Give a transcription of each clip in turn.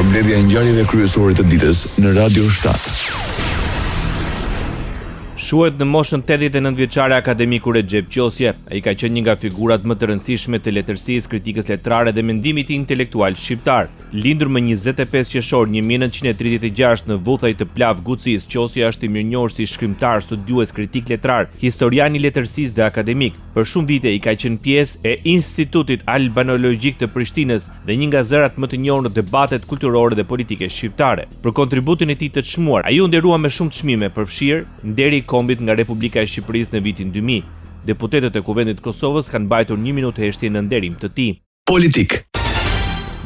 Përmbledhja e ngjarjeve kryesore të ditës në Radio 7. Shuhet në moshën 89 vjeçare akademiku Recep Qosje. Ai ka qenë një nga figurat më të rëndësishme të letërsisë, kritikës letrare dhe mendimit intelektual shqiptar. Lindur më 25 qershor 1936 në Vuthay të Plav Gucis, Qosja është i mirënjohur si shkrimtar, studiues, kritik letrar, historian i letërsisë dhe akademik. Për shumë vite i ka qenë pjesë e Institutit Albanologjik të Prishtinës dhe një nga zërat më të njohur në debatet kulturore dhe politike shqiptare. Për kontributin e tij të çmuar, ai u nderua me shumë çmime, përfshirë nderi i kombit nga Republika e Shqipërisë në vitin 2000. Deputetët e Kuvendit të Kosovës kanë mbajtur 1 minutë heshtje në nderim të tij. Politik.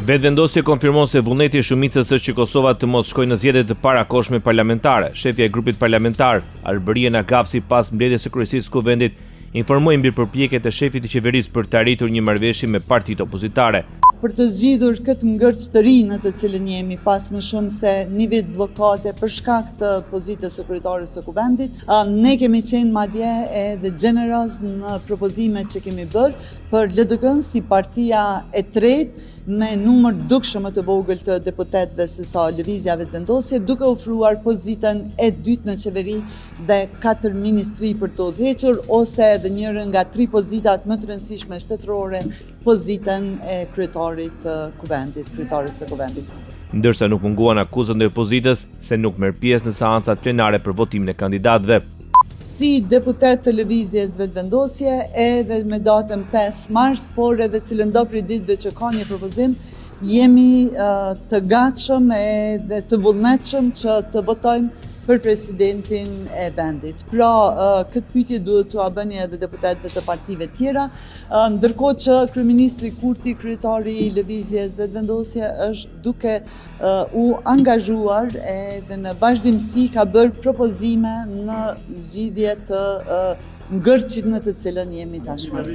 Vetëvendosja konfirmon se vullneti i shumicës është që Kosova të mos shkojë në zgjedhje të parakohshme parlamentare. Shefja e grupit parlamentar, Arberien Agapsi, pas mbledhjes së kryesisë së Kuvendit, informoi mbi përpjekjet e shefit të qeverisë për të arritur një marrëveshje me partitë opozitare. Për të zgjidhur këtë ngërç të ri në të cilën jemi pas më shumë se një vit bllokade për shkak të pozitës së kryetares së Kuvendit, ne kemi qenë madje edhe gjeneroz në propozimet që kemi bërë për LDK-n si partia e tretë me numër dukshëm më të vogël të deputetëve se sa Lëvizja Vetëvendosje, duke ofruar pozitën e dytë në qeveri dhe 4 ministri për të udhëhequr, ose edhe njërën nga 3 pozitat më të rëndësishme shtetërore, pozitën e kryetarit të Kuvendit, kryetares së Kuvendit. Ndërsa nuk munguan akuzën e opozitës se nuk merr pjesë në seancat plenare për votimin e kandidatëve. Si deputet të Lëvizjes Vetëvendosje edhe me datën 5 mars, por edhe cilën do prej ditëve që ka një propozim, jemi të gatshëm edhe të vullnetshëm që të votojmë për presidentin e vendit. Pra, këtë pyetje duhet t'u bëni edhe deputetëve të partive tjera, ndërkohë që kryeministri Kurti, kryetari i Lëvizjes Vetëvendosje, është duke u angazhuar edhe në vazhdimsi ka bërë propozime në zgjidhje të ngërçit në të cilën jemi tashmë.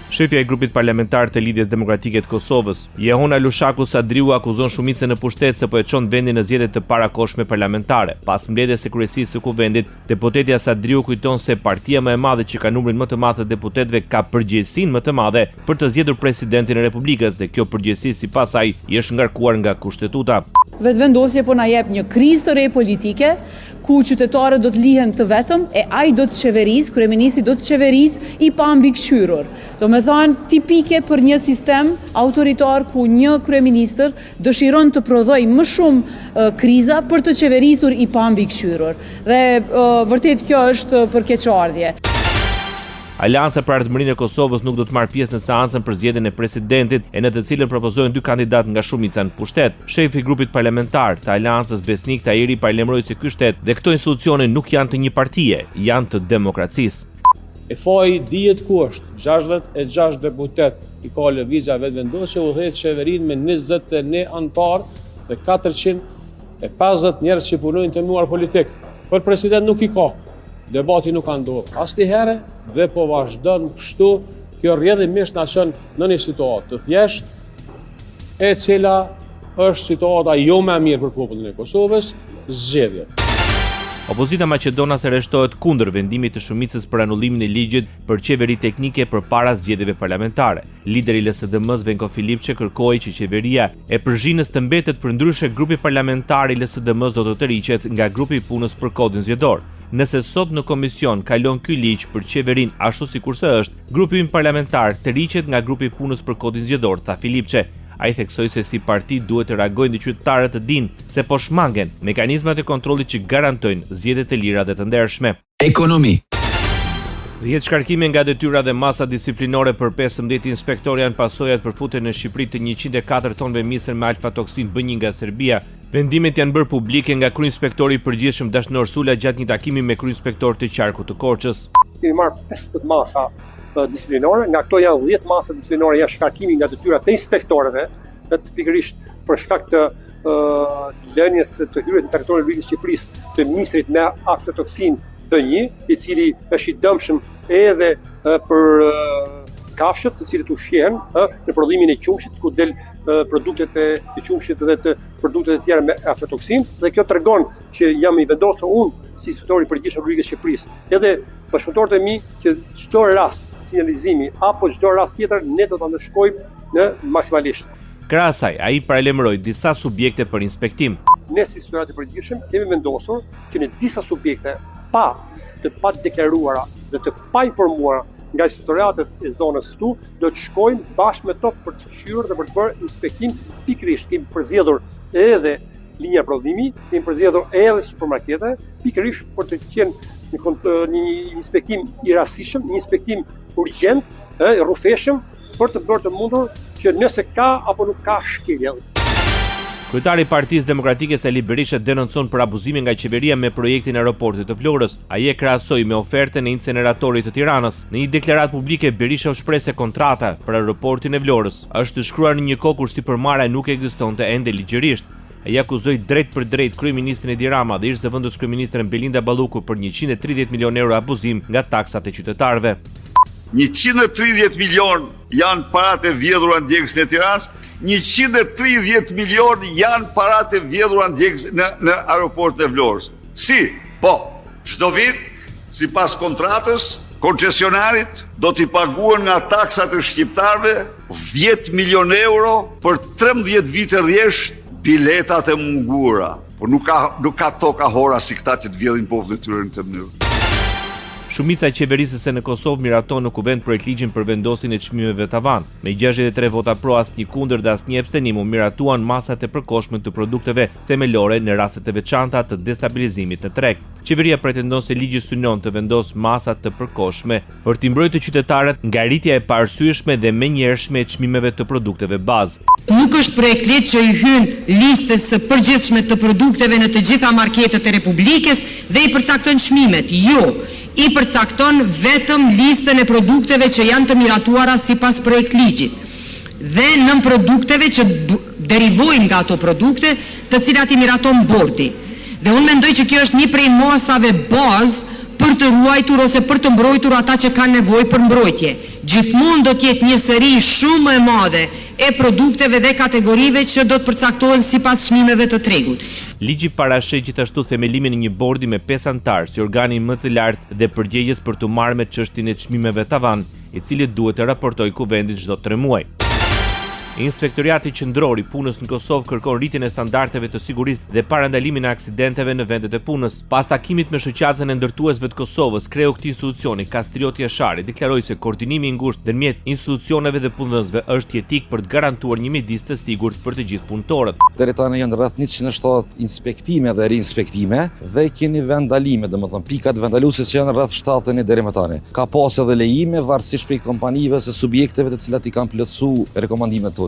Shefja e grupit parlamentar të Lidhjes Demokratike të Kosovës, Jehona Lushaku Sadriu, akuzon shumicën në pushtet se po e çon vendin në zgjedhje të parakohshme parlamentare. Pas mbledhjes së kryesisë së Kuvendit, deputetja Sadriu kujton se partia më e madhe që ka numrin më të madh të deputetëve ka përgjegjësinë më të madhe për të zgjedhur presidentin e Republikës dhe kjo përgjegjësi sipas saj i është ngarkuar nga kushtetuta. Vetëvendosje po na jep një krizë të re politike, ku qytetarët do të lihen të vetëm e ai do të qeverisë, kryeministri do të qeverisë i pambikëqyrur. Do me thënë tipike për një sistem autoritar ku një kryeministër dëshiron të prodhojë më shumë kriza për të qeverisur i pambikëqyrur. Dhe vërtet kjo është për keqardhje. Alianca për Ardhmërinë e Kosovës nuk do të marrë pjesë në seancën për zgjedhjen e presidentit, e në të cilën propozojnë 2 kandidatë nga shumica në pushtet. Shefi i grupit parlamentar të Aleancës Besnik Tahiri parlemroi se ky shtet dhe këto institucione nuk janë të një partie, janë të demokracisë. E faji dihet ku është, 66 deputet i ka Lëvizja Vetëvendosje, udhëheq qeverinë me 21 anëtar dhe 450 njerëz që punojnë të mënuar politik. Për president nuk i ka. Debati nuk ka ndodhur asnjëherë dhe po vazhdon kështu. Kjo rrjedhimisht na çon në një situatë të thjeshtë, e cila është situata jo më e mirë për popullin e Kosovës, zgjedhje. Opozita maqedonase rreshtohet kundër vendimit të shumicës për anullimin e ligjit për qeveri teknike përpara zgjedhjeve parlamentare. Lideri i LSDM-s Venko Filipçe kërkoi që qeveria e Përzhinës të mbetet, përndryshe grupi parlamentar i LSDM-s do të tërhiqet nga grupi i punës për kodin zgjedhor. Nëse sot në komision kalon ky ligj për qeverinë ashtu sikurse është, grupi parlamentar tërhiqet nga grupi i punës për kodin zgjedhor, tha Filipçe. Ai theksoi se si parti duhet të reagojnë dhe qytetarët të dinë se po shmangen mekanizmat e kontrollit që garantojnë zgjedhje të lira dhe të ndershme. Ekonomi. 10 shkarkime nga detyra dhe masa disiplinore për 15 inspektor janë pasojat për futjen në Shqipëri të 104 tonëve misër me alfa-toksin B1 nga Serbia. Vendimet janë bërë publike nga kryeinspektori i përgjithshëm Dashnor Sula gjatë një takimi me kryeinspektor të qarkut të Korçës. Kemi marrë 15 masa disiplinore, nga këto janë 10 masa disiplinore janë shkarkimi nga detyrat të inspektorëve, pikërisht për shkak të lënies të hyrjes në territorin e Republikës së Shqipërisë të ministrit me aflatoksin B1, i cili është i dëmshëm edhe për kafshët të cilët ushqehen në prodhimin e qumshit, ku del produktet e qumshit dhe të produktet e tjera me aflatoksin, dhe kjo tregon që jam i vendosur unë si inspektor i përgjithshëm i Republikës së Shqipërisë. Edhe bashkëpunëtorët e mi që çdo rast sinjalizimi apo çdo rast tjetër ne do ta ndeshkojmë në maksimalisht. Krahas asaj, ai paralajmëroi disa subjekte për inspektim. Ne si inspektorat e përgjithshëm kemi vendosur që në disa subjekte pa deklaruara dhe të pa informuara nga inspektoratet e zonës këtu do të shkojnë bashkë me to për të qyrë dhe për të bërë inspektim pikërisht. Kemi përzgjedhur edhe linja prodhimi, kemi përzgjedhur edhe supermarkete, pikërisht për të qenë një inspektim i rastishëm, një inspektim urgjent, rrufeshëm, për të bërë të mundur që nëse ka apo nuk ka shkelje. Kryetari i Partisë Demokratike Sali Berisha denoncon për abuzimin nga qeveria me projektin e aeroportit të Florës. Ai e krahasoi me ofertën e inceneratorit të Tiranës. Në një deklaratë publike Berisha u shpreh se kontrata për aeroportin e Vlorës është shkruar në një kohë kur sipërmarrja nuk ekzistonte ende ligjërisht. Ai akuzoi drejt për drejt kryeministrin Edi Rama dhe ish-zëvendës kryeministren Belinda Balluku për 130 milion euro abuzim nga taksat e qytetarëve. 130 milion janë paratë e vjedhura në djegësin e Tiranës, 130 milion janë paratë e vjedhura në aeroportin e Vlorës. Si? Po, çdo vit, sipas kontratës, koncesionarit do t'i paguën nga taksat e shqiptarëve 10 milion euro për 13 vite rresht biletat e mungura. Por nuk ka toka hora si këta që të vjedhin popullin e tyre në këtë mënyrë. Shumica e qeverisëse në Kosovë miraton në kuvent projektligjin për vendosjen e çmimeve tavan. Me 63 vota pro, asnjë kundër dhe asnjë abstenim, miratuan masat e përkohshme të produkteve themelore në raste të veçanta të destabilizimit të treg. Qeveria pretendon se ligji synon të vendos masat të përkohshme për t'i mbrojtur qytetarët nga rritja e paarsyeshme dhe menjëhershme e çmimeve të produkteve bazë. Nuk është projektlet që i hyn listës së përgjithshme të produkteve në të gjitha marketet e Republikës dhe i përcakton çmimet. Jo, i përcakton vetëm listën e produkteve që janë të miratuara sipas projektligjit dhe nën produkteve që derivojnë nga ato produkte, të cilat i miraton bordi. Dhe unë mendoj që kjo është një prej masave bazë për të ruajtur ose për të mbrojtur ata që kanë nevojë për mbrojtje. Gjithmonë do të jetë një seri shumë e madhe e produkteve dhe kategorive që do të përcaktohen sipas çmimeve të tregut. Ligji parasheh gjithashtu themelimin e një bordi me 5 anëtar si organi më të lartë dhe përgjegjës për të marrë me çështjen e çmimeve tavan, i cili duhet të raportojë kuvendit çdo 3 muaj. Inspektoriati Qendror i Punës në Kosovë kërkon rritjen e standardeve të sigurisë dhe parandalimin e aksidenteve në vendet e punës. Pas takimit me shoqatën e ndërtuesve të Kosovës, kreu i këtij institucioni, Kastrioti Jashari, deklaroi se koordinimi i ngushtë ndërmjet institucioneve dhe punëdhënësve është jetik për të garantuar një mjedis të sigurt për të gjithë punëtorët. Deri tani janë rreth 170 inspektime dhe riinspektime dhe keni vendalime, domethënë pikat vendaluese që janë rreth 70 deri më tani. Ka pas edhe lejime varësisht prej kompanive ose subjekteve të cilat i kanë plotësuar rekomandimet.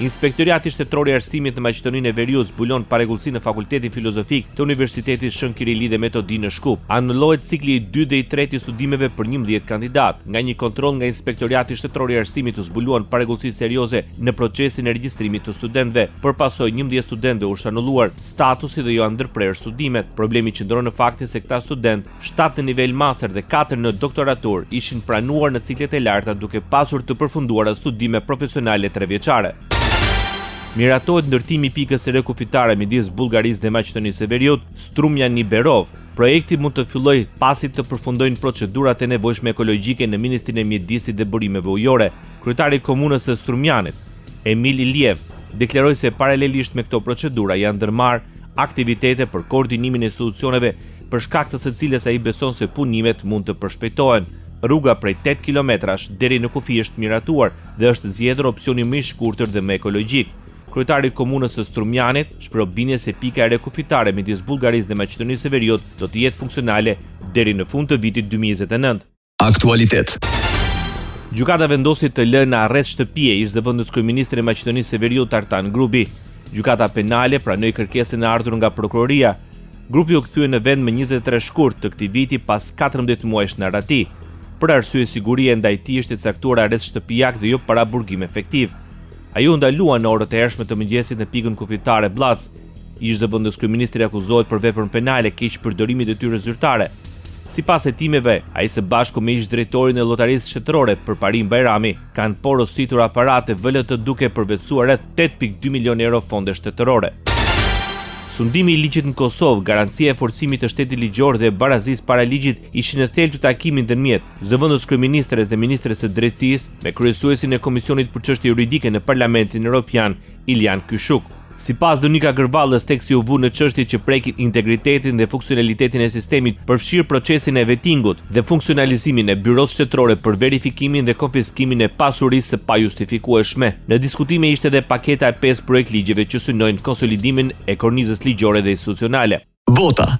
Inspektoriati Shtetëror i Arsimit në Maqedoninë e Veriut zbulon parregullsi në Fakultetin Filozofik të Universitetit Shën Kirili dhe Metodi në Shkup. Anullohet cikli i 2 dhe i 3 i studimeve për 11 kandidat. Nga një kontroll nga Inspektoriati Shtetëror i Arsimit u zbuluan parregullsi serioze në procesin e regjistrimit të studentëve. Përpasoj 11 studentëve u anulluar statusi dhe jo ndërprer studimet. Problemi qëndron në faktin se këta studentë, 7 në nivel master dhe 4 në doktoratur, ishin pranuar në ciklet e larta duke pasur të përfunduara studime profesionale 3 vjeçare. Miratohet ndërtimi i pikës së rekufitare midis Bullgarisë dhe Maqedonisë së Veriut, Strumja-Niberov. Projekti mund të fillojë pasi të përfundojnë procedurat e nevojshme ekologjike në Ministrinë e Mjedisit dhe Burimeve Ujore. Kryetari i komunës së Strumjanit, Emil Iliev, deklaroi se paralelisht me këto procedura janë ndërmarrë aktivitete për koordinimin e institucioneve për shkak të së cilës ai beson se punimet mund të përshpejtohen. Rruga prej 8 kilometrash deri në kufi është miratuar dhe është zgjedhur opsioni më i shkurtër dhe më ekologjik. Kryetari i komunës së Strumjanit shpreh bindje se pika e rekufitare midis Bullgarisë dhe Maqedonisë së Veriut do të jetë funksionale deri në fund të vitit 2029. Aktualitet. Gjykata vendosi të lënë në arrest shtëpie ish-zëvendës kryeministrit të Maqedonisë së Veriut Artan Grupi. Gjykata penale pranoi kërkesën e ardhur nga prokuroria. Grupi u kthye në vend më 23 shkurt të këtij viti pas 14 muajsh në Rati. Për arsye sigurie ndaj tij është caktuar arrest shtëpiak dhe jo paraburgim efektiv. Ai u ndalua në orët e hershme të mëngjesit në pikën kufitare Blac. Ish-zëvendës kryeministri akuzohet për veprën penale keq përdorimi detyrës zyrtare. Sipas hetimeve, ai së bashku me ish-drejtorin e llotarisë shtetërore Përparim Bajrami kanë porositur aparate VLT duke përvetësuar rreth 8.2 milion euro fonde shtetërore. Sundimi i ligjit në Kosovë, garancia e forcimit të shtetit ligjor dhe barazisë para ligjit ishin në thelb të takimit ndërmjet zëvendës kryeministres dhe ministres së drejtësisë me kryesuesin e Komisionit për Çështje Juridike në Parlamentin Evropian, Ilian Kyshuk. Sipas Donika Gërvallës, teksti u vu në çështje që prekin integritetin dhe funksionalitetin e sistemit, përfshir procesin e vetingut dhe funksionalizimin e byros shtetërore për verifikimin dhe konfiskimin e pasurisë së pajustifikueshme. Në diskutime ishte edhe paketa e 5 projekt ligjeve që synojnë konsolidimin e kornizës ligjore dhe institucionale. Bota.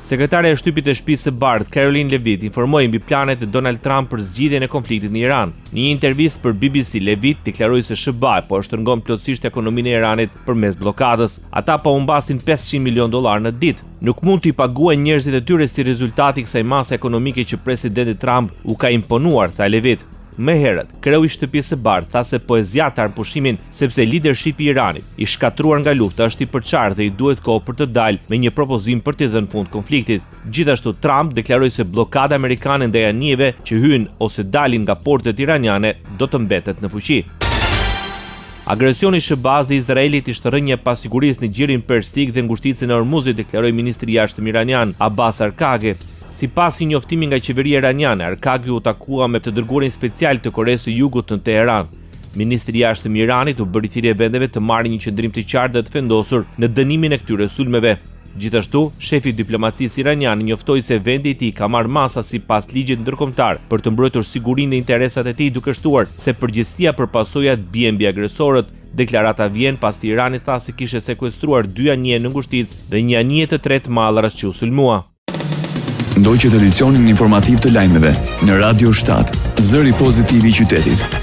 Sekretare e shtypit e shtëpisë së Bardh, Caroline Levitt, informoi mbi planet e Donald Trump për zgjidhjen e konfliktit në Iran. Në një intervistë për BBC, Levitt deklaroi se SBA po shtrëngon plotësisht ekonominë e Iranit përmes bllokadës. Ata po humbasin $500 milion në ditë. Nuk mund t'i paguajnë njerëzit e tyre si rezultati i kësaj mase ekonomike që presidenti Trump u ka imponuar, tha Levitt. Më herët, kreu i shtëpisë së Bardh tha se po e zgjatar pushimin sepse leadershipi i Iranit, i shkatruar nga lufta, është i përçarë dhe i duhet kohë për të dalë me një propozim për t'i dhënë fund konfliktit. Gjithashtu, Trump deklaroi se bllokada amerikane ndaj anijeve që hyjnë ose dalin nga portet iraniane do të mbetet në fuqi. Agresioni i SBA-s dhe Izraelit ishte rënje pa sigurisë në gjirin persik dhe ngushticën e Hormuzit, deklaroi ministri i jashtëm iranian Abbas Arkaghi. Sipas një njoftimi nga qeveria iraniane, Arkaghi u takua me të dërguarin special të Koreas së Jugut në Teheran. Ministri i jashtëm i Iranit u bëri thirrje vendeve të marrin një qendrim të qartë dhe të vendosur në dënimin e këtyre sulmeve. Gjithashtu, shefi i diplomacisë iraniane njoftoi se vendi i tij ka marrë masa sipas ligjit ndërkombëtar për të mbrojtur sigurinë dhe interesat e tij, duke shtuar se përgjegjësia për pasojat bien mbi agresorët. Deklarata vjen pasi Irani tha se kishte sekuestruar 2 anije në ngushticë dhe një anije të tretë mallras që u sulmua. Ndoqët edicionin informativ të lajmeve në Radio 7, zëri pozitiv i qytetit.